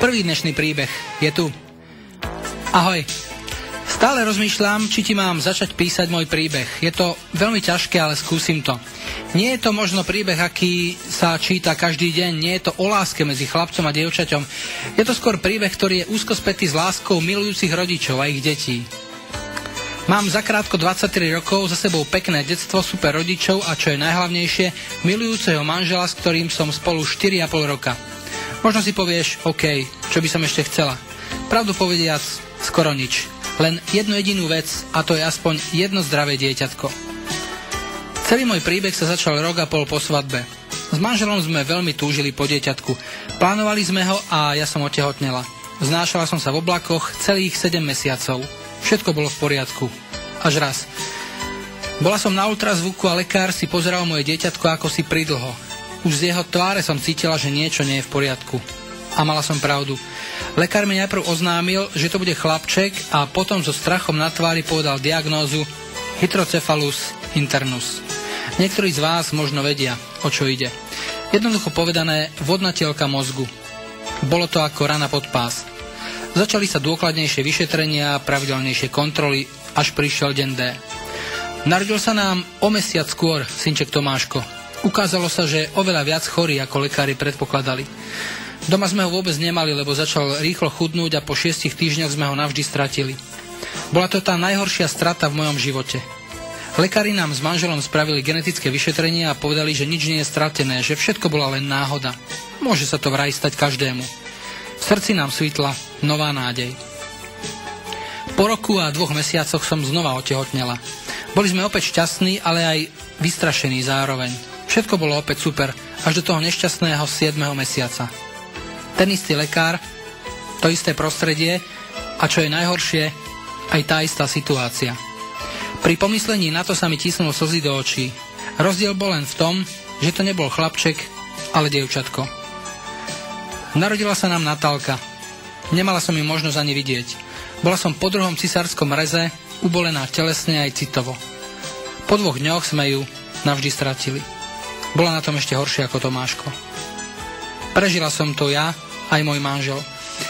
Prvý dnešný príbeh je tu. Ahoj. Stále rozmýšľam, či ti mám začať písať môj príbeh. Je to veľmi ťažké, ale skúsim to. Nie je to možno príbeh, aký sa číta každý deň. Nie je to o láske medzi chlapcom a dievčaťom. Je to skôr príbeh, ktorý je úzko spätý s láskou milujúcich rodičov a ich detí. Mám zakrátko 23 rokov, za sebou pekné detstvo, super rodičov a čo je najhlavnejšie, milujúceho manžela, s ktorým som spolu 4,5 roka. Možno si povieš, OK, čo by som ešte chcela. Pravdu povediac, skoro nič. Len jednu jedinú vec, a to je aspoň jedno zdravé dieťatko. Celý môj príbeh sa začal rok a pol po svadbe. S manželom sme veľmi túžili po dieťatku. Plánovali sme ho a ja som otehotnela. Vznášala som sa v oblakoch celých 7 mesiacov. Všetko bolo v poriadku. Až raz. Bola som na ultrazvuku a lekár si pozeral moje dieťatko ako si pridlho. Už z jeho tváre som cítila, že niečo nie je v poriadku. A mala som pravdu. Lekár mi najprv oznámil, že to bude chlapček a potom so strachom na tvári povedal diagnózu hydrocephalus internus. Niektorí z vás možno vedia, o čo ide. Jednoducho povedané, vodnatielka mozgu. Bolo to ako rana pod pás. Začali sa dôkladnejšie vyšetrenia, pravidelnejšie kontroly, až prišiel deň D. Narodil sa nám o mesiac skôr synček Tomáško. Ukázalo sa, že je oveľa viac chorý, ako lekári predpokladali. Doma sme ho vôbec nemali, lebo začal rýchlo chudnúť a po 6 týždňoch sme ho navždy stratili. Bola to tá najhoršia strata v mojom živote. Lekári nám s manželom spravili genetické vyšetrenie a povedali, že nič nie je stratené, že všetko bola len náhoda. Môže sa to vraj stať každému. V srdci nám svitla nová nádej. Po roku a 2 mesiacoch som znova otehotnela. Boli sme opäť šťastní, ale aj vystrašení zároveň. Všetko bolo opäť super, až do toho nešťastného 7. mesiaca. Ten istý lekár, to isté prostredie a čo je najhoršie, aj tá istá situácia. Pri pomyslení na to sa mi tisnul slzy do očí. Rozdiel bol len v tom, že to nebol chlapček, ale dievčatko. Narodila sa nám Natálka. Nemala som ju možnosť ani vidieť. Bola som po 2. cisárskom reze, ubolená telesne aj citovo. Po 2 dňoch sme ju navždy stratili. Bola na tom ešte horšie ako Tomáško. Prežila som to ja, aj môj manžel.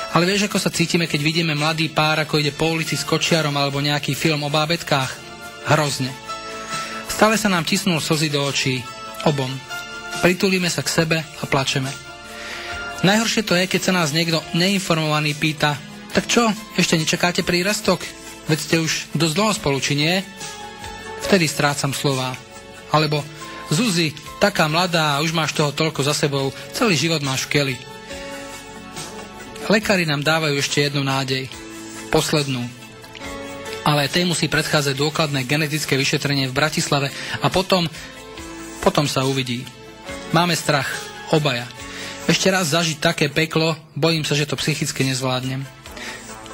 Ale vieš, ako sa cítime, keď vidíme mladý pár, ako ide po ulici s kočiarom alebo nejaký film o bábetkách? Hrozne. Stále sa nám tisnú slzy do očí. Obom. Pritulíme sa k sebe a plačeme. Najhoršie to je, keď sa nás niekto neinformovaný pýta: tak čo, ešte nečakáte prírastok? Veď ste už dosť dlho spolu, či nie? Vtedy strácam slová. Alebo: Zuzi, taká mladá a už máš toho toľko za sebou, celý život máš v keli. Lekári nám dávajú ešte jednu nádej. Poslednú. Ale tej musí predchádzať dôkladné genetické vyšetrenie v Bratislave a potom sa uvidí. Máme strach, obaja. Ešte raz zažiť také peklo, bojím sa, že to psychicky nezvládnem.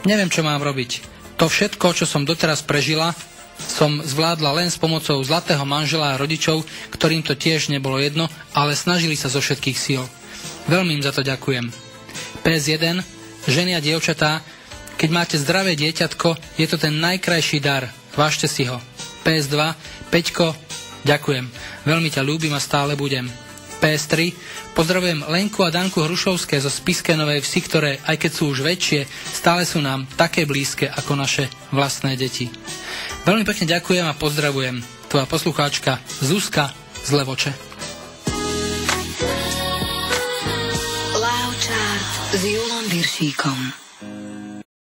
Neviem, čo mám robiť. To všetko, čo som doteraz prežila, som zvládla len s pomocou zlatého manžela a rodičov, ktorým to tiež nebolo jedno, ale snažili sa zo všetkých síl. Veľmi im za to ďakujem. PS1, ženy a dievčatá, keď máte zdravé dieťatko, je to ten najkrajší dar. Vážte si ho. PS2, Peťko, ďakujem. Veľmi ťa ľúbim a stále budem. PS3, pozdravujem Lenku a Danku Hrušovské zo Spišskej Novej Vsi, ktoré, aj keď sú už väčšie, stále sú nám také blízke ako naše vlastné deti. Veľmi pekne ďakujem a pozdravujem. Tvoja poslucháčka Zuzka z Levoče. Loud Chart s Júlom Viršíkom.